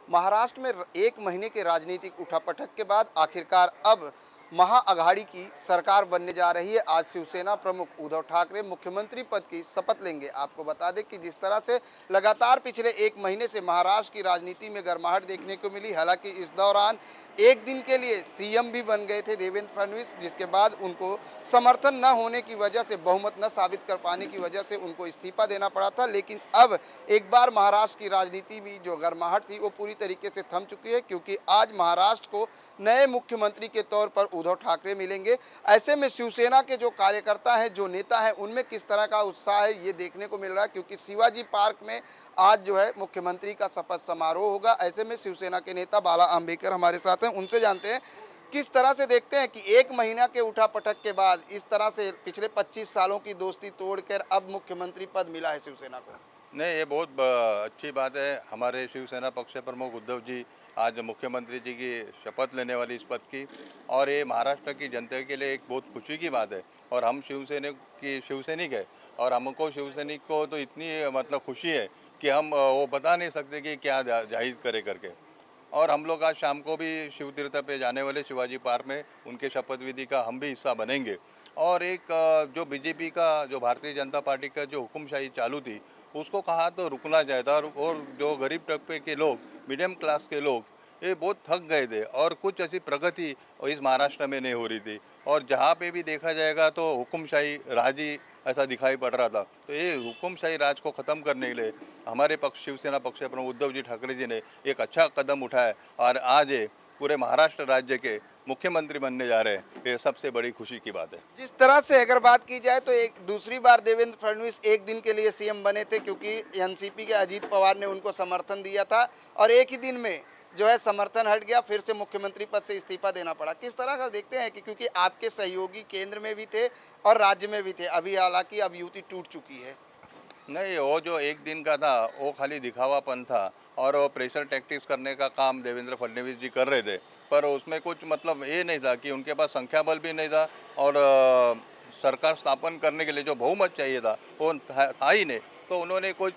महाराष्ट्र में एक महीने के राजनीतिक उठापटक के बाद आखिरकार अब महाअघाड़ी की सरकार बनने जा रही है। आज शिवसेना प्रमुख उद्धव ठाकरे मुख्यमंत्री पद की शपथ लेंगे। आपको बता दें कि जिस तरह से लगातार पिछले एक महीने से महाराष्ट्र की राजनीति में गर्माहट देखने को मिली, हालांकि इस दौरान एक दिन के लिए सीएम भी बन गए थे देवेंद्र फडणवीस, जिसके बाद उनको समर्थन न होने की वजह से, बहुमत न साबित कर पाने की वजह से उनको इस्तीफा देना पड़ा था। लेकिन अब एक बार महाराष्ट्र की राजनीति में जो गर्माहट थी वो पूरी तरीके से थम चुकी है, क्योंकि आज महाराष्ट्र को नए मुख्यमंत्री के तौर पर उद्धव ठाकरे मिलेंगे। ऐसे में शिवसेना के जो कार्यकर्ता हैं, जो नेता हैं, उनमें किस तरह का उत्साह है ये देखने को मिल रहा है, क्योंकि शिवाजी पार्क में आज जो है मुख्यमंत्री का शपथ समारोह होगा। ऐसे में शिवसेना के नेता बाला आंबेडकर हमारे साथ हैं, उनसे जानते हैं किस तरह से देखते हैं कि एक महीना के उठापटक के बाद इस तरह से पिछले 25 सालों की दोस्ती तोड़कर अब मुख्यमंत्री पद मिला है शिवसेना को। नहीं, ये बहुत अच्छी बात है। हमारे शिवसेना पक्ष प्रमुख उद्धव जी आज मुख्यमंत्री जी की शपथ लेने वाली इस पद की, और ये महाराष्ट्र की जनता के लिए एक बहुत खुशी की बात है। और हम शिवसैनिक है, और हमको शिवसैनिक को तो इतनी मतलब खुशी है कि हम वो बता नहीं सकते कि क्या जाहिर करे करके। और हम लोग आज शाम को भी शिव तीर्थ पे जाने वाले शिवाजी पार्क में उनके शपथ विधि का हम भी हिस्सा बनेंगे। और एक जो बीजेपी का, जो भारतीय जनता पार्टी का जो हुकुमशाही चालू थी, उसको कहा तो रुकना चाहिए था। और जो गरीब तबके के लोग, मीडियम क्लास के लोग, ये बहुत थक गए थे और कुछ ऐसी प्रगति इस महाराष्ट्र में नहीं हो रही थी। और जहाँ पे भी देखा जाएगा तो हुकुमशाही राज ही ऐसा दिखाई पड़ रहा था। तो ये हुकुमशाही राज को ख़त्म करने के लिए हमारे शिवसेना पक्ष प्रमुख उद्धव जी ठाकरे जी ने एक अच्छा कदम उठाया, और आज ये पूरे महाराष्ट्र राज्य के मुख्यमंत्री बनने जा रहे हैं। ये सबसे बड़ी खुशी की बात है। जिस तरह से अगर बात की जाए तो एक दूसरी बार देवेंद्र फडणवीस एक दिन के लिए सीएम बने थे, क्योंकि एनसीपी के अजीत पवार ने उनको समर्थन दिया था और एक ही दिन में जो है समर्थन हट गया, फिर से मुख्यमंत्री पद से इस्तीफा देना पड़ा। किस तरह का देखते हैं कि क्योंकि आपके सहयोगी केंद्र में भी थे और राज्य में भी थे, अभी हालांकि अब युति टूट चुकी है। नहीं, वो जो एक दिन का था वो खाली दिखावापन था, और वो प्रेशर टैक्टिक्स करने का काम देवेंद्र फडणवीस जी कर रहे थे। पर उसमें कुछ मतलब ये नहीं था कि उनके पास संख्या बल भी नहीं था, और सरकार स्थापन करने के लिए जो बहुमत चाहिए था वो था ही नहीं। तो उन्होंने कुछ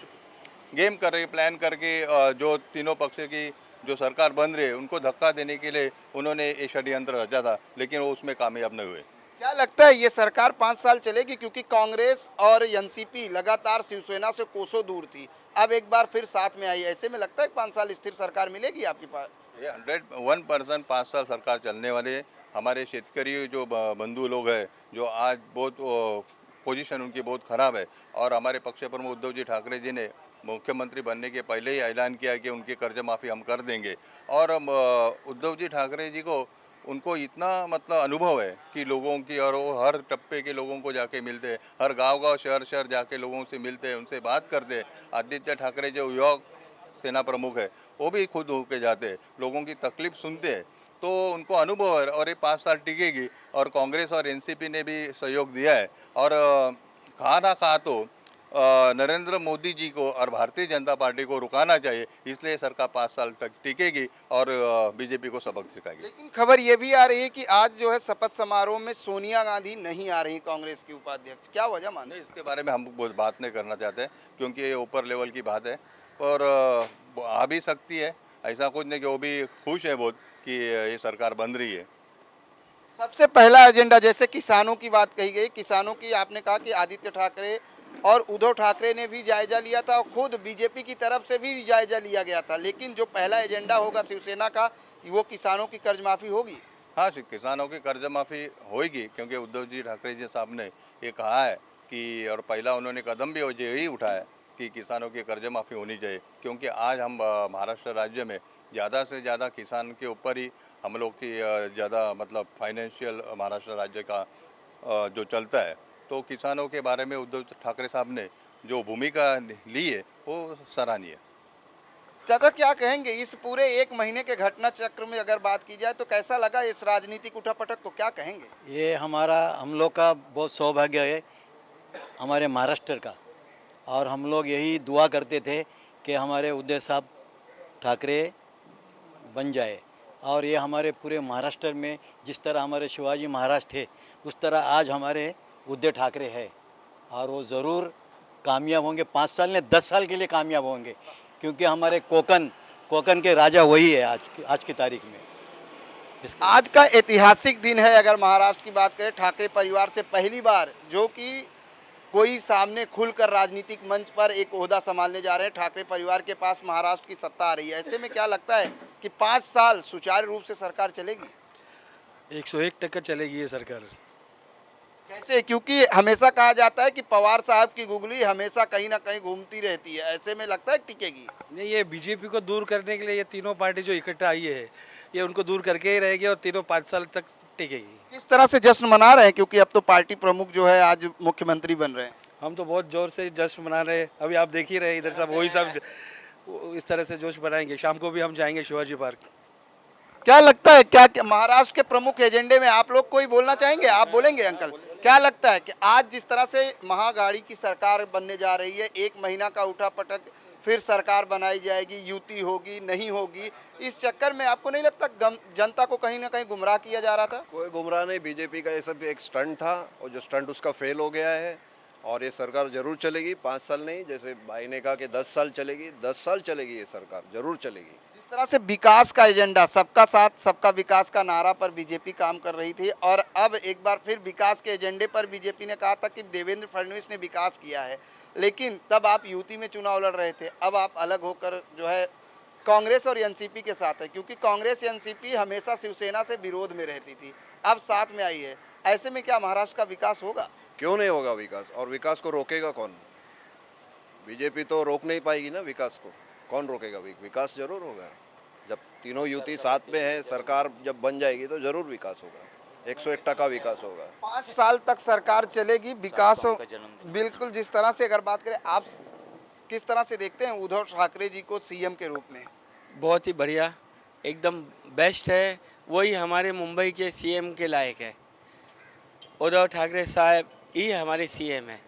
गेम करके, प्लान करके जो तीनों पक्ष की जो सरकार बन रही है उनको धक्का देने के लिए उन्होंने ये षड्यंत्र रचा था, लेकिन वो उसमें कामयाब नहीं हुए। क्या लगता है ये सरकार 5 साल चलेगी, क्योंकि कांग्रेस और एनसीपी लगातार शिवसेना से कोसों दूर थी, अब एक बार फिर साथ में आई, ऐसे में लगता है 5 साल स्थिर सरकार मिलेगी आपके पास? ये 101% 5 साल सरकार चलने वाले है। हमारे शेतकरी जो बंधु लोग हैं, जो आज बहुत पोजीशन उनकी बहुत ख़राब है, और हमारे पक्ष प्रमुख उद्धव जी ठाकरे जी ने मुख्यमंत्री बनने के पहले ही ऐलान किया कि उनकी कर्ज माफ़ी हम कर देंगे। और उद्धव जी ठाकरे जी को, उनको इतना मतलब अनुभव है कि लोगों की, और वो हर टप्पे के लोगों को जाके मिलते हैं, हर गांव शहर जाके लोगों से मिलते हैं, उनसे बात करते हैं। आदित्य ठाकरे जो युवा सेना प्रमुख है, वो भी खुद होके जाते हैं, लोगों की तकलीफ सुनते हैं। तो उनको अनुभव है, और ये 5 साल टिकेगी। और कांग्रेस और एनसीपी ने भी सहयोग दिया है, और कहा ना कहा तो नरेंद्र मोदी जी को और भारतीय जनता पार्टी को रुकाना चाहिए, इसलिए सरकार 5 साल तक टिकेगी और बीजेपी को सबक सिखाएगी। लेकिन खबर ये भी आ रही है कि आज जो है शपथ समारोह में सोनिया गांधी नहीं आ रही, कांग्रेस की उपाध्यक्ष, क्या वजह मानते हैं? इसके बारे में हम बात नहीं करना चाहते, क्योंकि ये ऊपर लेवल की बात है। और वो आ भी सकती है, ऐसा कुछ नहीं कि वो भी खुश है बहुत कि ये सरकार बन रही है। सबसे पहला एजेंडा, जैसे किसानों की बात कही गई, किसानों की आपने कहा कि आदित्य ठाकरे और उद्धव ठाकरे ने भी जायजा लिया था, और खुद बीजेपी की तरफ से भी जायजा लिया गया था, लेकिन जो पहला एजेंडा होगा शिवसेना का, वो किसानों की कर्ज माफ़ी होगी। हाँ, किसानों की कर्ज माफ़ी होगी, क्योंकि उद्धव जी ठाकरे जी साहब ने ये कहा है कि, और पहला उन्होंने कदम भी यही उठाया कि किसानों की कर्ज माफ़ी होनी चाहिए। क्योंकि आज हम महाराष्ट्र राज्य में ज़्यादा से ज़्यादा किसान के ऊपर ही हम लोग की ज़्यादा मतलब फाइनेंशियल महाराष्ट्र राज्य का जो चलता है। तो किसानों के बारे में उद्धव ठाकरे साहब ने जो भूमिका ली है वो सराहनीय है। चाचा, क्या कहेंगे इस पूरे एक महीने के घटना चक्र में अगर बात की जाए तो कैसा लगा इस राजनीतिक उठापटक को, क्या कहेंगे? ये हम लोग का बहुत सौभाग्य है, हमारे महाराष्ट्र का। और हम लोग यही दुआ करते थे कि हमारे उद्धव साहब ठाकरे बन जाए, और ये हमारे पूरे महाराष्ट्र में जिस तरह हमारे शिवाजी महाराज थे, उस तरह आज हमारे उद्धव ठाकरे है, और वो ज़रूर कामयाब होंगे। 5 साल ने 10 साल के लिए कामयाब होंगे, क्योंकि हमारे कोकण कोकण के राजा वही है आज की तारीख में। आज का ऐतिहासिक दिन है। अगर महाराष्ट्र की बात करें, ठाकरे परिवार से पहली बार जो कि कोई सामने खुलकर राजनीतिक मंच पर एक ओहदा संभालने जा रहे हैं, ठाकरे परिवार के पास महाराष्ट्र की सत्ता आ रही है। ऐसे में क्या लगता है कि 5 साल सुचारू रूप से सरकार चलेगी? 101% चलेगी ये सरकार। कैसे? क्योंकि हमेशा कहा जाता है कि पवार साहब की गुगली हमेशा कहीं ना कहीं घूमती रहती है। ऐसे में लगता है टिकेगी? नहीं, ये बीजेपी को दूर करने के लिए ये तीनों पार्टी जो इकट्ठा आई है, ये उनको दूर करके ही रहेगी और तीनों 5 साल तक टिकेगी। किस तरह से जश्न मना रहे हैं, क्योंकि अब तो पार्टी प्रमुख जो है आज मुख्यमंत्री बन रहे हैं? हम तो बहुत जोर से जश्न मना रहे हैं। अभी आप देख ही रहे हैं, इधर सब वही सब इस तरह से जोश बनाएंगे। शाम को भी हम जाएंगे शिवाजी पार्क। क्या लगता है, क्या महाराष्ट्र के प्रमुख एजेंडे में आप लोग कोई बोलना चाहेंगे? आप बोलेंगे अंकल? क्या लगता है कि आज जिस तरह से महाअघाड़ी की सरकार बनने जा रही है, 1 महीना का उठा पटक, फिर सरकार बनाई जाएगी, युति होगी नहीं होगी, इस चक्कर में आपको नहीं लगता जनता को कहीं ना कहीं गुमराह किया जा रहा था? कोई गुमराह नहीं, बीजेपी का ये सब एक स्टंट था और जो स्टंट उसका फेल हो गया है और ये सरकार जरूर चलेगी। 5 साल नहीं, जैसे भाई ने कहा कि 10 साल चलेगी, 10 साल चलेगी ये सरकार, जरूर चलेगी। जिस तरह से विकास का एजेंडा, सबका साथ सबका विकास का नारा पर बीजेपी काम कर रही थी और अब एक बार फिर विकास के एजेंडे पर बीजेपी ने कहा था कि देवेंद्र फडणवीस ने विकास किया है, लेकिन तब आप यूटी में चुनाव लड़ रहे थे। अब आप अलग होकर जो है कांग्रेस और एनसीपी के साथ है, क्योंकि कांग्रेस एनसीपी हमेशा शिवसेना से विरोध में रहती थी, अब साथ में आई है। ऐसे में क्या महाराष्ट्र का विकास होगा? क्यों नहीं होगा विकास? और विकास को रोकेगा कौन? बीजेपी तो रोक नहीं पाएगी ना विकास को। कौन रोकेगा? विकास जरूर होगा। जब तीनों युति साथ में है, सरकार जब बन जाएगी तो जरूर विकास होगा। 101% विकास होगा। 5 साल तक सरकार चलेगी, विकास हो। बिल्कुल। जिस तरह से अगर बात करें, आप किस तरह से देखते हैं उद्धव ठाकरे जी को सीएम के रूप में? बहुत ही बढ़िया, एकदम बेस्ट है। वही हमारे मुंबई के सीएम के लायक है। उद्धव ठाकरे साहब ही हमारे सीएम है।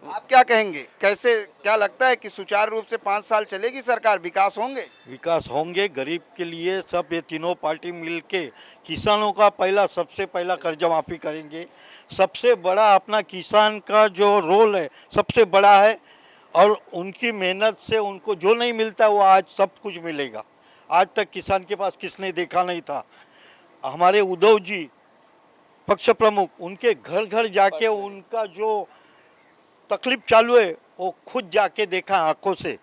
आप क्या कहेंगे? कैसे, क्या लगता है कि सुचारू रूप से 5 साल चलेगी सरकार, विकास होंगे? विकास होंगे। गरीब के लिए सब ये तीनों पार्टी मिलके किसानों का सबसे पहला कर्जा माफ़ी करेंगे। सबसे बड़ा अपना किसान का जो रोल है सबसे बड़ा है और उनकी मेहनत से उनको जो नहीं मिलता वो आज सब कुछ मिलेगा। आज तक किसान के पास किसने देखा नहीं था। हमारे उद्धव जी पक्ष प्रमुख, उनके घर घर जाके उनका जो तकलीफ चालू है वो खुद जाके देखा आंखों से,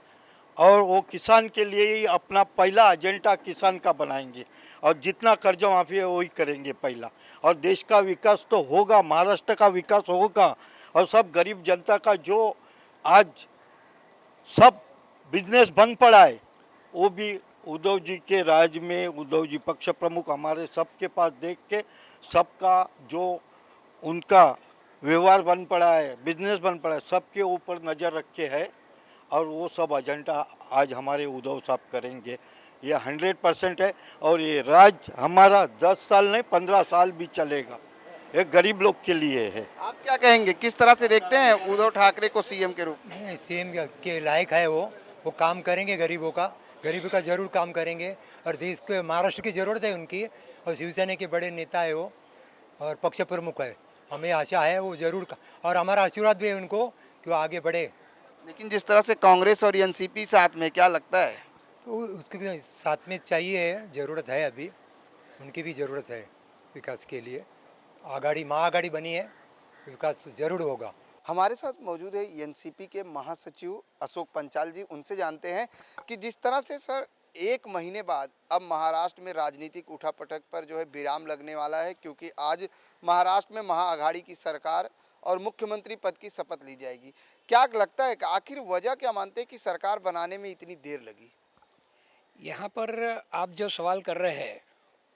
और वो किसान के लिए ही अपना पहला एजेंडा किसान का बनाएंगे और जितना कर्जा माफ़ी है वही करेंगे पहला। और देश का विकास तो होगा, महाराष्ट्र का विकास होगा और सब गरीब जनता का जो आज सब बिजनेस बंद पड़ा है वो भी उद्धव जी के राज में, उद्धव जी पक्ष प्रमुख हमारे सबके पास देख के सबका जो उनका व्यवहार बन पड़ा है, बिजनेस बन पड़ा है, सबके ऊपर नज़र रखे है और वो सब एजेंडा आज हमारे उद्धव साहब करेंगे। ये 100% है और ये राज हमारा 10 साल नहीं 15 साल भी चलेगा। ये गरीब लोग के लिए है। आप क्या कहेंगे, किस तरह से देखते हैं उद्धव ठाकरे को सीएम के रूप में? नहीं, सीएम के लायक है वो काम करेंगे, गरीबों का जरूर काम करेंगे और देश के महाराष्ट्र की ज़रूरत है उनकी। और शिवसेना के बड़े नेता है वो और पक्ष प्रमुख है। हमें आशा है वो जरूर और हमारा आशीर्वाद भी है उनको कि वो आगे बढ़े। लेकिन जिस तरह से कांग्रेस और एनसीपी साथ में, क्या लगता है? तो उसके साथ में चाहिए, ज़रूरत है, अभी उनकी भी ज़रूरत है विकास के लिए। महाअघाड़ी बनी है, विकास जरूर होगा। हमारे साथ मौजूद है एनसीपी के महासचिव अशोक पंचाल जी। उनसे जानते हैं कि जिस तरह से सर 1 महीने बाद अब महाराष्ट्र में राजनीतिक उठापटक पर जो है विराम लगने वाला है, क्योंकि आज महाराष्ट्र में महाअघाड़ी की सरकार और मुख्यमंत्री पद की शपथ ली जाएगी। क्या लगता है कि आखिर वजह क्या मानते हैं कि सरकार बनाने में इतनी देर लगी? यहाँ पर आप जो सवाल कर रहे हैं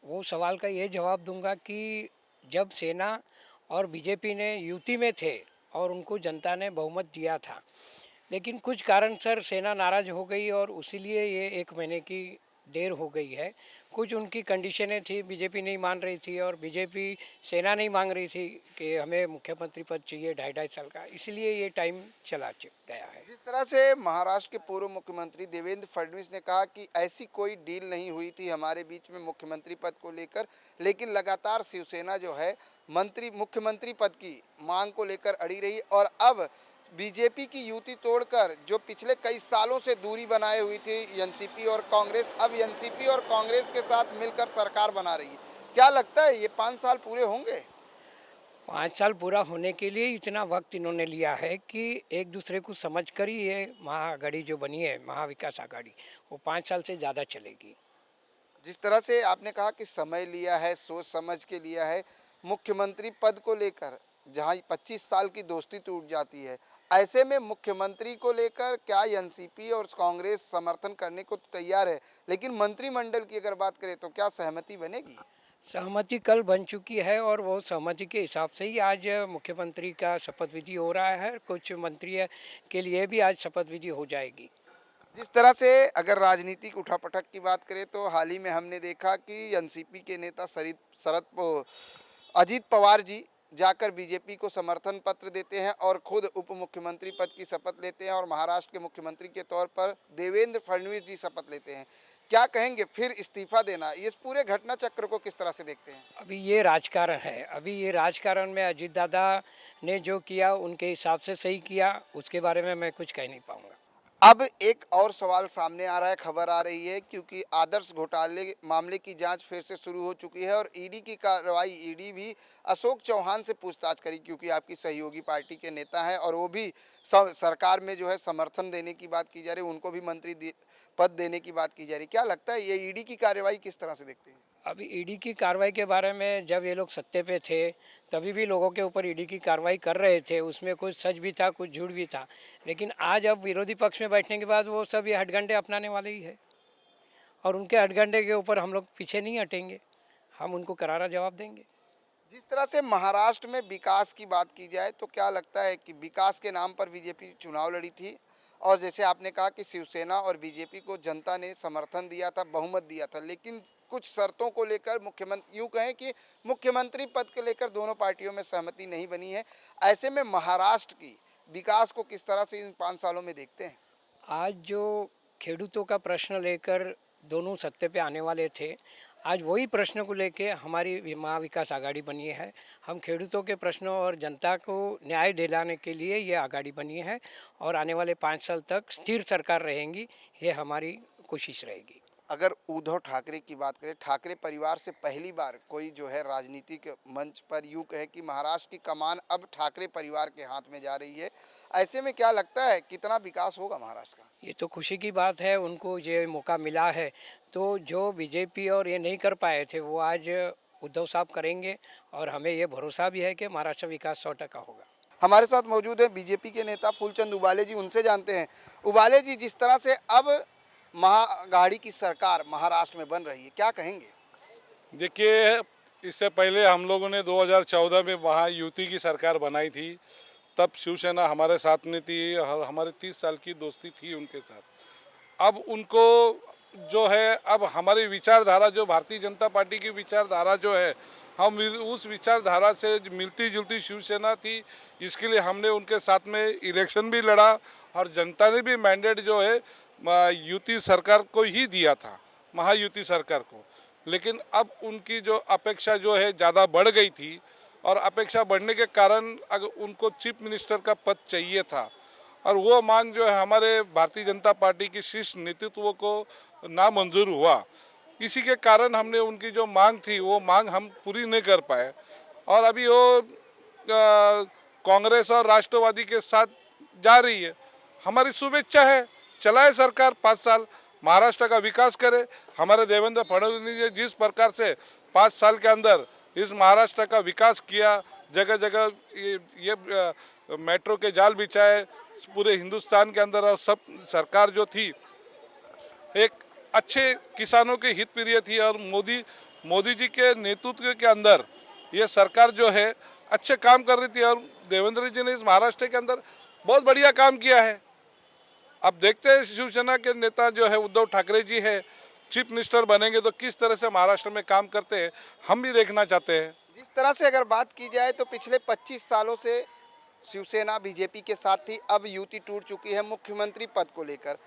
वो सवाल का ये जवाब दूंगा कि जब सेना और बीजेपी ने युति में थे और उनको जनता ने बहुमत दिया था, लेकिन कुछ कारणसर सेना नाराज़ हो गई और इसीलिए ये 1 महीने की देर हो गई है। कुछ उनकी कंडीशनें थी, बीजेपी नहीं मान रही थी और बीजेपी सेना नहीं मांग रही थी कि हमें मुख्यमंत्री पद चाहिए 2.5 साल का, इसलिए ये टाइम चला गया है। जिस तरह से महाराष्ट्र के पूर्व मुख्यमंत्री देवेंद्र फडणवीस ने कहा कि ऐसी कोई डील नहीं हुई थी हमारे बीच में मुख्यमंत्री पद को लेकर, लेकिन लगातार शिवसेना जो है मुख्यमंत्री पद की मांग को लेकर अड़ी रही और अब बीजेपी की युति तोड़कर जो पिछले कई सालों से दूरी बनाए हुई थी एनसीपी और कांग्रेस, अब एनसीपी और कांग्रेस के साथ मिलकर सरकार बना रही है। क्या लगता है ये 5 साल पूरे होंगे? 5 साल पूरा होने के लिए इतना वक्त इन्होंने लिया है कि एक दूसरे को समझकर ही ये महाआघाड़ी जो बनी है, महाविकास आघाड़ी, वो 5 साल से ज़्यादा चलेगी। जिस तरह से आपने कहा कि समय लिया है, सोच समझ के लिया है, मुख्यमंत्री पद को लेकर जहां 25 साल की दोस्ती टूट जाती है, ऐसे में मुख्यमंत्री को लेकर क्या एनसीपी और कांग्रेस समर्थन करने को तैयार है, लेकिन मंत्रिमंडल की अगर बात करें तो क्या सहमति बनेगी? सहमति कल बन चुकी है और वो सहमति के हिसाब से ही आज मुख्यमंत्री का शपथ विधि हो रहा है। कुछ मंत्री के लिए भी आज शपथ विधि हो जाएगी। जिस तरह से अगर राजनीतिक उठापटक की बात करें तो हाल ही में हमने देखा कि एनसीपी के नेता अजीत पवार जी जाकर बीजेपी को समर्थन पत्र देते हैं और खुद उप मुख्यमंत्री पद की शपथ लेते हैं और महाराष्ट्र के मुख्यमंत्री के तौर पर देवेंद्र फडणवीस जी शपथ लेते हैं। क्या कहेंगे, फिर इस्तीफा देना, इस पूरे घटना चक्र को किस तरह से देखते हैं? अभी ये राजकारण है। अभी ये राजकारण में अजीत दादा ने जो किया उनके हिसाब से सही किया, उसके बारे में मैं कुछ कह नहीं पाऊँगा। अब एक और सवाल सामने आ रहा है, खबर आ रही है, क्योंकि आदर्श घोटाले मामले की जांच फिर से शुरू हो चुकी है और ईडी की कार्रवाई, ईडी भी अशोक चौहान से पूछताछ करी, क्योंकि आपकी सहयोगी पार्टी के नेता हैं और वो भी सरकार में जो है समर्थन देने की बात की जा रही है, उनको भी पद देने की बात की जा रही है। क्या लगता है ये ईडी की कार्रवाई किस तरह से देखते हैं? अभी ईडी की कार्रवाई के बारे में जब ये लोग सत्ते पे थे तभी भी लोगों के ऊपर ईडी की कार्रवाई कर रहे थे, उसमें कुछ सच भी था, कुछ झूठ भी था। लेकिन आज अब विरोधी पक्ष में बैठने के बाद वो सब ये हथकंडे अपनाने वाले ही है और उनके हथकंडे के ऊपर हम लोग पीछे नहीं हटेंगे, हम उनको करारा जवाब देंगे। जिस तरह से महाराष्ट्र में विकास की बात की जाए तो क्या लगता है कि विकास के नाम पर बीजेपी चुनाव लड़ी थी और जैसे आपने कहा कि शिवसेना और बीजेपी को जनता ने समर्थन दिया था, बहुमत दिया था, लेकिन कुछ शर्तों को लेकर मुख्यमंत्री, यूँ कहें कि मुख्यमंत्री पद को लेकर दोनों पार्टियों में सहमति नहीं बनी है। ऐसे में महाराष्ट्र की विकास को किस तरह से इन 5 सालों में देखते हैं? आज जो खेडूतों का प्रश्न लेकर दोनों सत्ते पे आने वाले थे, आज वही प्रश्न को लेके हमारी महाविकास आघाड़ी बनी है। हम खेडूतों के प्रश्नों और जनता को न्याय दिलाने के लिए ये आघाड़ी बनी है और आने वाले 5 साल तक स्थिर सरकार रहेंगी, ये हमारी कोशिश रहेगी। अगर उद्धव ठाकरे की बात करें, ठाकरे परिवार से पहली बार कोई जो है राजनीतिक मंच पर यूँ कहे कि महाराष्ट्र की कमान अब ठाकरे परिवार के हाथ में जा रही है, ऐसे में क्या लगता है कितना विकास होगा महाराष्ट्र का? ये तो खुशी की बात है, उनको ये मौका मिला है, तो जो बीजेपी और ये नहीं कर पाए थे वो आज उद्धव साहब करेंगे और हमें ये भरोसा भी है कि महाराष्ट्र विकास 100% होगा। हमारे साथ मौजूद है बीजेपी के नेता फूलचंद उबाले जी, उनसे जानते हैं। उबाले जी, जिस तरह से अब महाआघाड़ी की सरकार महाराष्ट्र में बन रही है, क्या कहेंगे? देखिए, इससे पहले हम लोगों ने 2014 में वहाँ यूती की सरकार बनाई थी, तब शिवसेना हमारे साथ में थी और हमारे 30 साल की दोस्ती थी उनके साथ। अब उनको जो है, अब हमारी विचारधारा, जो भारतीय जनता पार्टी की विचारधारा जो है, हम उस विचारधारा से मिलती जुलती शिवसेना थी, इसके लिए हमने उनके साथ में इलेक्शन भी लड़ा और जनता ने भी मैंडेट जो है युति सरकार को ही दिया था, महायुति सरकार को। लेकिन अब उनकी जो अपेक्षा जो है ज़्यादा बढ़ गई थी और अपेक्षा बढ़ने के कारण अगर उनको चीफ मिनिस्टर का पद चाहिए था और वो मांग जो है हमारे भारतीय जनता पार्टी की शीर्ष नेतृत्व को नामंजूर हुआ। इसी के कारण हमने उनकी जो मांग थी वो मांग हम पूरी नहीं कर पाए और अभी वो कांग्रेस और राष्ट्रवादी के साथ जा रही है। हमारी शुभेच्छा है, चलाए सरकार 5 साल, महाराष्ट्र का विकास करे। हमारे देवेंद्र फडणवीस ने जिस प्रकार से 5 साल के अंदर इस महाराष्ट्र का विकास किया, जगह जगह ये मेट्रो के जाल बिछाए पूरे हिंदुस्तान के अंदर, और सब सरकार जो थी एक अच्छे किसानों के हित प्रिय थी और मोदी जी के नेतृत्व के अंदर ये सरकार जो है अच्छे काम कर रही थी और देवेंद्र जी ने इस महाराष्ट्र के अंदर बहुत बढ़िया काम किया है। अब देखते हैं शिवसेना के नेता जो है उद्धव ठाकरे जी है, चीफ मिनिस्टर बनेंगे तो किस तरह से महाराष्ट्र में काम करते हैं, हम भी देखना चाहते हैं। जिस तरह से अगर बात की जाए तो पिछले 25 सालों से शिवसेना बीजेपी के साथ थी, अब युति टूट चुकी है मुख्यमंत्री पद को लेकर।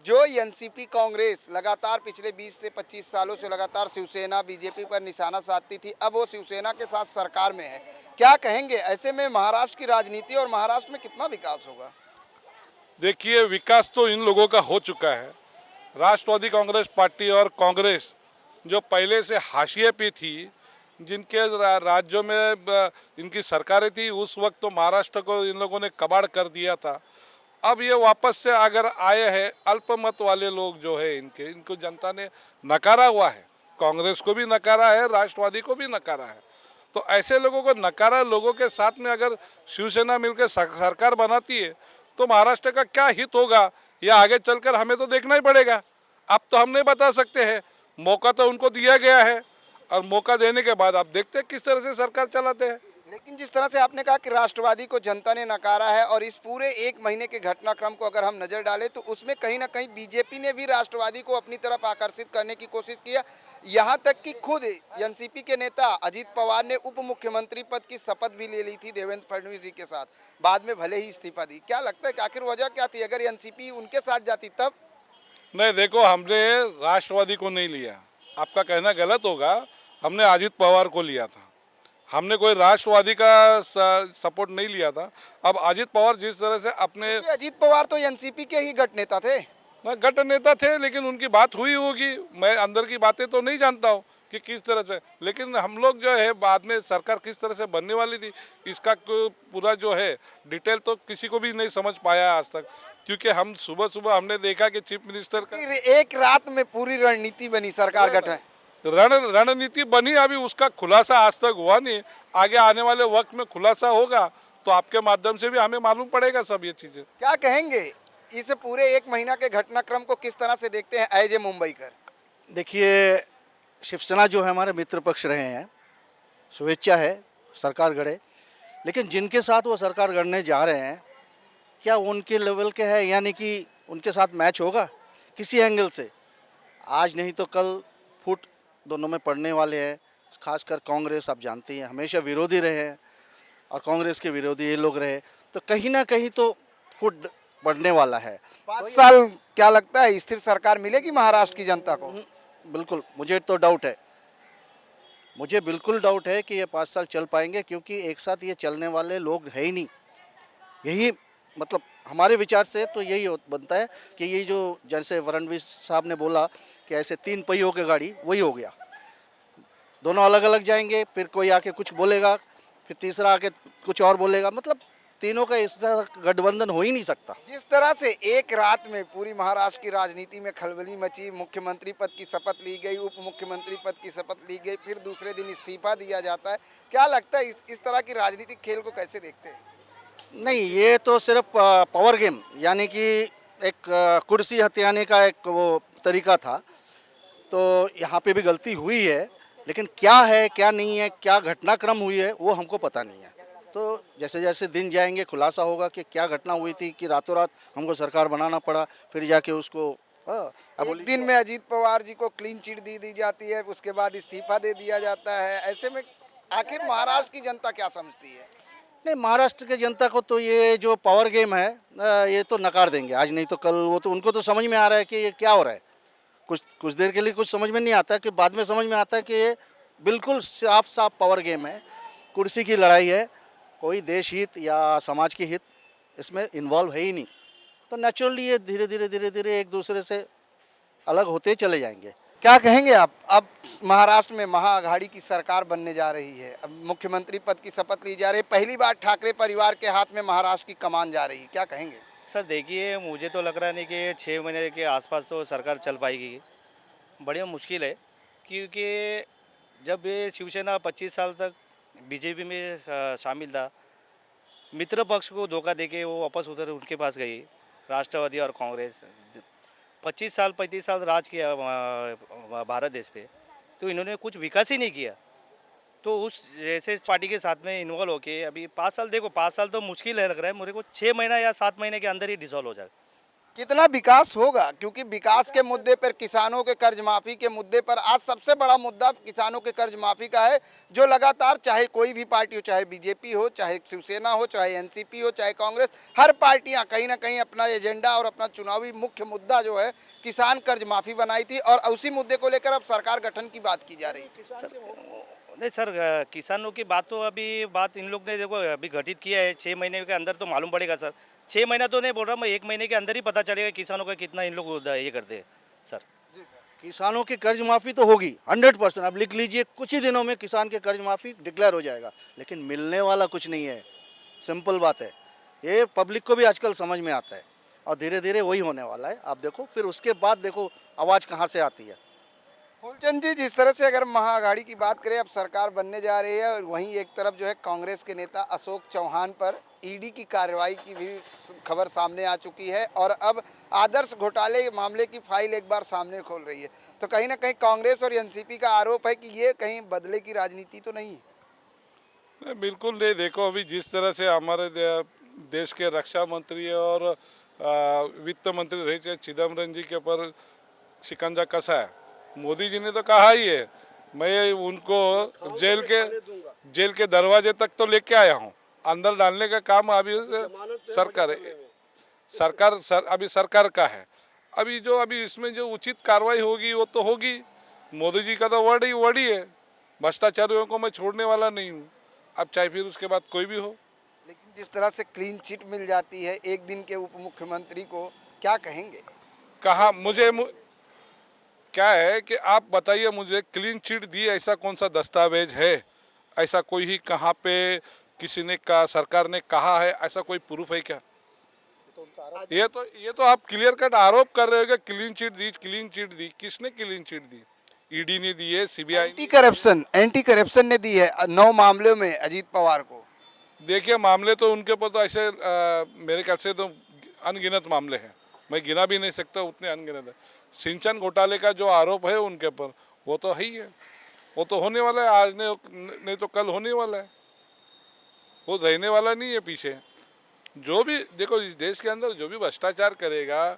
जो एनसीपी कांग्रेस लगातार पिछले 20 से 25 सालों से लगातार शिवसेना बीजेपी पर निशाना साधती थी, अब वो शिवसेना के साथ सरकार में है, क्या कहेंगे? ऐसे में महाराष्ट्र की राजनीति और महाराष्ट्र में कितना विकास होगा? देखिए, विकास तो इन लोगों का हो चुका है। राष्ट्रवादी कांग्रेस पार्टी और कांग्रेस जो पहले से हाशिए पे थी, जिनके राज्यों में इनकी सरकारें थी, उस वक्त तो महाराष्ट्र को इन लोगों ने कबाड़ कर दिया था। अब ये वापस से अगर आए हैं, अल्पमत वाले लोग जो है इनको जनता ने नकारा हुआ है। कांग्रेस को भी नकारा है, राष्ट्रवादी को भी नकारा है। तो ऐसे लोगों को नकारा लोगों के साथ में अगर शिवसेना मिलकर सरकार बनाती है तो महाराष्ट्र का क्या हित होगा, या आगे चलकर हमें तो देखना ही पड़ेगा। अब तो हम नहीं बता सकते हैं, मौका तो उनको दिया गया है और मौका देने के बाद आप देखते हैं किस तरह से सरकार चलाते हैं। लेकिन जिस तरह से आपने कहा कि राष्ट्रवादी को जनता ने नकारा है और इस पूरे एक महीने के घटनाक्रम को अगर हम नजर डालें तो उसमें कहीं ना कहीं बीजेपी ने भी राष्ट्रवादी को अपनी तरफ आकर्षित करने की कोशिश किया। यहाँ तक कि खुद एनसीपी के नेता अजीत पवार ने उप मुख्यमंत्री पद की शपथ भी ले ली थी देवेंद्र फडणवीस जी के साथ, बाद में भले ही इस्तीफा दी। क्या लगता है कि आखिर वजह क्या थी? अगर एनसीपी उनके साथ जाती तब? नहीं, देखो, हमने राष्ट्रवादी को नहीं लिया, आपका कहना गलत होगा। हमने अजीत पवार को लिया था, हमने कोई राष्ट्रवादी का सपोर्ट नहीं लिया था। अब अजीत पवार जिस तरह से अपने, अजीत पवार तो एनसीपी के ही गठ नेता थे। गठ नेता थे, लेकिन उनकी बात हुई होगी, मैं अंदर की बातें तो नहीं जानता हूँ कि किस तरह से। लेकिन हम लोग जो है बाद में सरकार किस तरह से बनने वाली थी, इसका पूरा जो है डिटेल तो किसी को भी नहीं समझ पाया आज तक, क्योंकि हम सुबह सुबह हमने देखा कि चीफ मिनिस्टर का एक रात में पूरी रणनीति बनी, सरकार गठन रणनीति बनी। अभी उसका खुलासा आज तक हुआ नहीं, आगे आने वाले वक्त में खुलासा होगा तो आपके माध्यम से भी हमें मालूम पड़ेगा सब ये चीजें। क्या कहेंगे इस पूरे एक महीना के घटनाक्रम को, किस तरह से देखते हैं एज ए मुंबईकर? देखिए, शिवसेना जो है हमारे मित्र पक्ष रहे हैं, शुभेच्छा है सरकार गढ़े, लेकिन जिनके साथ वो सरकार गढ़ने जा रहे हैं क्या उनके लेवल के हैं, यानी कि उनके साथ मैच होगा किसी एंगल से? आज नहीं तो कल फुट दोनों में पड़ने वाले हैं। खासकर कांग्रेस, आप जानते हैं, हमेशा विरोधी रहे हैं और कांग्रेस के विरोधी ये लोग रहे, तो कहीं ना कहीं तो फुट पड़ने वाला है। 5 साल क्या लगता है स्थिर सरकार मिलेगी महाराष्ट्र की जनता को? बिल्कुल, मुझे तो डाउट है, मुझे बिल्कुल डाउट है कि ये 5 साल चल पाएंगे, क्योंकि एक साथ ये चलने वाले लोग है ही नहीं। यही मतलब हमारे विचार से तो यही बनता है कि ये जो जैसे फडणवीस साहब ने बोला कि ऐसे 3 पहियों की गाड़ी, वही हो गया। दोनों अलग अलग जाएंगे, फिर कोई आके कुछ बोलेगा, फिर तीसरा आके कुछ और बोलेगा, मतलब तीनों का इस तरह गठबंधन हो ही नहीं सकता। जिस तरह से एक रात में पूरी महाराष्ट्र की राजनीति में खलबली मची, मुख्यमंत्री पद की शपथ ली गई, उप मुख्यमंत्री पद की शपथ ली गई, फिर दूसरे दिन इस्तीफा दिया जाता है, क्या लगता है इस तरह की राजनीतिक खेल को कैसे देखते हैं? नहीं, ये तो सिर्फ पावर गेम, यानी कि एक कुर्सी हथियाने का एक वो तरीका था। तो यहाँ पे भी गलती हुई है, लेकिन क्या है क्या नहीं है, क्या घटनाक्रम हुई है, वो हमको पता नहीं है। तो जैसे जैसे दिन जाएंगे खुलासा होगा कि क्या घटना हुई थी कि रातों रात हमको सरकार बनाना पड़ा, फिर जाके उसको एक दिन में अजीत पवार जी को क्लीन चिट दी जाती है, उसके बाद इस्तीफा दे दिया जाता है। ऐसे में आखिर महाराष्ट्र की जनता क्या समझती है? नहीं, महाराष्ट्र के जनता को तो ये जो पावर गेम है ये तो नकार देंगे, आज नहीं तो कल। वो तो उनको तो समझ में आ रहा है कि ये क्या हो रहा है। कुछ देर के लिए कुछ समझ में नहीं आता है, कि बाद में समझ में आता है कि ये बिल्कुल साफ साफ पावर गेम है, कुर्सी की लड़ाई है, कोई देश हित या समाज की हित इसमें इन्वॉल्व है ही नहीं। तो नेचुरली ये धीरे धीरे एक दूसरे से अलग होते चले जाएंगे। क्या कहेंगे आप? अब महाराष्ट्र में महाआघाड़ी की सरकार बनने जा रही है, अब मुख्यमंत्री पद की शपथ ली जा रही है, पहली बार ठाकरे परिवार के हाथ में महाराष्ट्र की कमान जा रही है, क्या कहेंगे? सर देखिए, मुझे तो लग रहा नहीं कि 6 महीने के आसपास तो सरकार चल पाएगी, बड़ी मुश्किल है। क्योंकि जब ये शिवसेना 25 साल तक बीजेपी में शामिल था, मित्र पक्ष को धोखा देके वो वापस उधर उनके पास गई, राष्ट्रवादी और कांग्रेस। 35 साल राज किया भारत देश पे, तो इन्होंने कुछ विकास ही नहीं किया। तो उस जैसे पार्टी के साथ में इन्वॉल्व होके अभी 5 साल, देखो 5 साल तो मुश्किल है, लग रहा है मुझे को 6 महीना या 7 महीने के अंदर ही डिसॉल्व हो जाए। कितना विकास होगा, क्योंकि विकास के मुद्दे पर, किसानों के कर्ज माफी के मुद्दे पर आज सबसे बड़ा मुद्दा किसानों के कर्ज माफी का है, जो लगातार चाहे कोई भी पार्टी हो, चाहे बीजेपी हो, चाहे शिवसेना हो, चाहे एनसीपी हो, चाहे कांग्रेस, हर पार्टियां कहीं ना कहीं अपना एजेंडा और अपना चुनावी मुख्य मुद्दा जो है किसान कर्ज माफी बनाई थी, और उसी मुद्दे को लेकर अब सरकार गठन की बात की जा रही है। नहीं सर, किसानों की बात तो अभी बात इन लोग ने देखो अभी घटित किया है, 6 महीने के अंदर तो मालूम पड़ेगा सर। 6 महीना तो नहीं बोल रहा मैं, 1 महीने के अंदर ही पता चलेगा किसानों का कितना इन लोग ये करते हैं सर। किसानों की कर्ज माफ़ी तो होगी 100%। अब लिख लीजिए, कुछ ही दिनों में किसान के कर्ज माफ़ी डिक्लेयर हो जाएगा, लेकिन मिलने वाला कुछ नहीं है। सिंपल बात है, ये पब्लिक को भी आजकल समझ में आता है, और धीरे धीरे वही होने वाला है। आप देखो, फिर उसके बाद देखो आवाज़ कहाँ से आती है। फूलचंद जी, जिस तरह से अगर महाअघाड़ी की बात करें, अब सरकार बनने जा रही है, और वहीं एक तरफ जो है कांग्रेस के नेता अशोक चौहान पर ईडी की कार्रवाई की भी खबर सामने आ चुकी है, और अब आदर्श घोटाले मामले की फाइल एक बार सामने खोल रही है, तो कहीं ना कहीं कांग्रेस और एनसीपी का आरोप है कि ये कहीं बदले की राजनीति तो नहीं है। बिल्कुल नहीं। देखो, अभी जिस तरह से हमारे देश के रक्षा मंत्री और वित्त मंत्री रहे चिदम्बरम जी के ऊपर शिकंजा कसा है, मोदी जी ने तो कहा ही है मैं उनको जेल के दरवाजे तक तो लेके आया हूँ, अंदर डालने का काम अभी अभी सरकार का है। अभी इसमें जो उचित कार्रवाई होगी वो तो होगी। मोदी जी का तो वर्ड ही है, भ्रष्टाचारियों को मैं छोड़ने वाला नहीं हूँ, अब चाहे फिर उसके बाद कोई भी हो। लेकिन जिस तरह से क्लीन चिट मिल जाती है एक दिन के उप मुख्यमंत्री को, क्या कहेंगे? कहा मुझे क्या है कि आप बताइए मुझे, क्लीन चिट दी ऐसा कौन सा दस्तावेज है? ऐसा कोई ही कहाँ पे किसी ने कहा, सरकार ने कहा है, ऐसा कोई प्रूफ है क्या? ये तो आप क्लियर कट आरोप कर रहे हो कि क्लीन चिट दी। किसने क्लीन चिट दी? ईडी ने दी है, सीबीआई एंटी करप्शन ने दी है 9 मामलों में अजीत पवार को। देखिए, मामले तो उनके ऊपर तो ऐसे मेरे ख्याल से तो अनगिनत मामले हैं, मैं गिना भी नहीं सकता, उतने अनगिनत है। सिंचन घोटाले का जो आरोप है उनके ऊपर, वो तो है ही है, वो तो होने वाला है, आज नहीं तो कल होने वाला है, वो रहने वाला नहीं है पीछे। जो भी देखो, इस देश के अंदर जो भी भ्रष्टाचार करेगा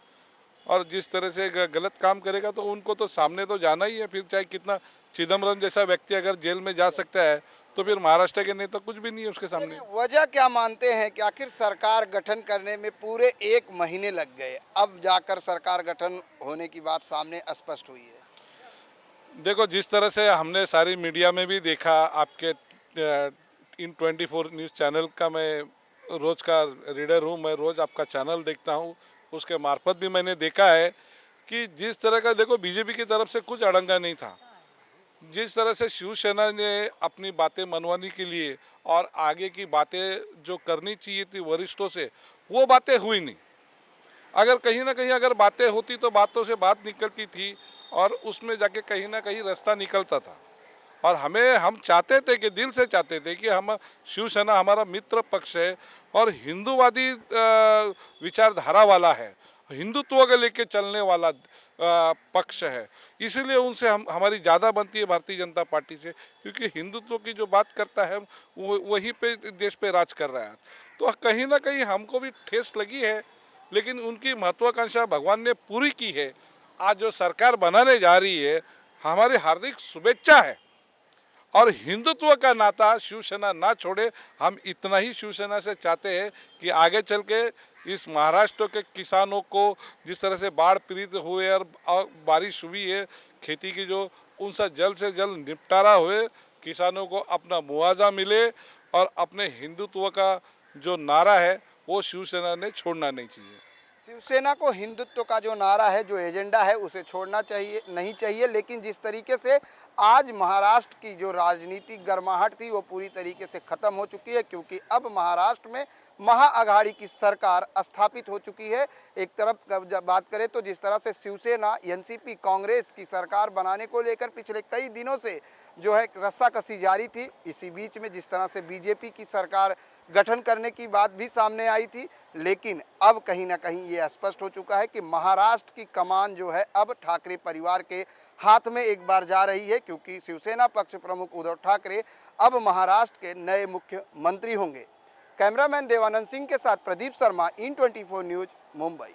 और जिस तरह से गलत काम करेगा तो उनको तो सामने तो जाना ही है। फिर चाहे कितना चिदम्बरम जैसा व्यक्ति अगर जेल में जा सकता है, तो फिर महाराष्ट्र के नेता कुछ भी नहीं है उसके सामने। वजह क्या मानते हैं कि आखिर सरकार गठन करने में पूरे 1 महीने लग गए, अब जाकर सरकार गठन होने की बात सामने स्पष्ट हुई है? देखो, जिस तरह से हमने सारी मीडिया में भी देखा, आपके इन 24 न्यूज़ चैनल का मैं रोज़ का रीडर हूँ, मैं रोज़ आपका चैनल देखता हूँ, उसके मार्फत भी मैंने देखा है कि जिस तरह का, देखो बीजेपी की तरफ से कुछ अड़ंगा नहीं था। जिस तरह से शिवसेना ने अपनी बातें मनवाने के लिए और आगे की बातें जो करनी चाहिए थी वरिष्ठों से, वो बातें हुई नहीं। अगर कहीं ना कहीं अगर बातें होती तो बातों से बात निकलती थी और उसमें जाके कहीं ना कहीं रास्ता निकलता था। और हम चाहते थे कि दिल से चाहते थे कि हम शिवसेना हमारा मित्र पक्ष है और हिंदूवादी विचारधारा वाला है, हिंदुत्व को लेके चलने वाला पक्ष है, इसीलिए उनसे हमारी ज़्यादा बनती है भारतीय जनता पार्टी से, क्योंकि हिंदुत्व की जो बात करता है वो वहीं पे देश पे राज कर रहा है। तो कहीं ना कहीं हमको भी ठेस लगी है, लेकिन उनकी महत्वाकांक्षा भगवान ने पूरी की है। आज जो सरकार बनाने जा रही है, हमारी हार्दिक शुभेच्छा है, और हिंदुत्व का नाता शिवसेना ना छोड़े। हम इतना ही शिवसेना से चाहते हैं कि आगे चल के इस महाराष्ट्र के किसानों को जिस तरह से बाढ़ पीड़ित हुए और बारिश हुई है, खेती की जो, उनसे जल्द से जल्द निपटारा हुए, किसानों को अपना मुआवजा मिले, और अपने हिंदुत्व का जो नारा है वो शिवसेना ने छोड़ना नहीं चाहिए। शिवसेना को हिंदुत्व का जो नारा है, जो एजेंडा है, उसे छोड़ना नहीं चाहिए। लेकिन जिस तरीके से आज महाराष्ट्र की जो राजनीतिक गर्माहट थी वो पूरी तरीके से ख़त्म हो चुकी है, क्योंकि अब महाराष्ट्र में महाअघाड़ी की सरकार स्थापित हो चुकी है। एक तरफ जब बात करें तो जिस तरह से शिवसेना, एनसीपी, कांग्रेस की सरकार बनाने को लेकर पिछले कई दिनों से जो है रस्साकसी जारी थी, इसी बीच में जिस तरह से बीजेपी की सरकार गठन करने की बात भी सामने आई थी, लेकिन अब कहीं ना कहीं ये स्पष्ट हो चुका है कि महाराष्ट्र की कमान जो है अब ठाकरे परिवार के हाथ में एक बार जा रही है, क्योंकि शिवसेना पक्ष प्रमुख उद्धव ठाकरे अब महाराष्ट्र के नए मुख्यमंत्री होंगे। कैमरामैन देवानंद सिंह के साथ प्रदीप शर्मा, इन 24 न्यूज़, मुंबई।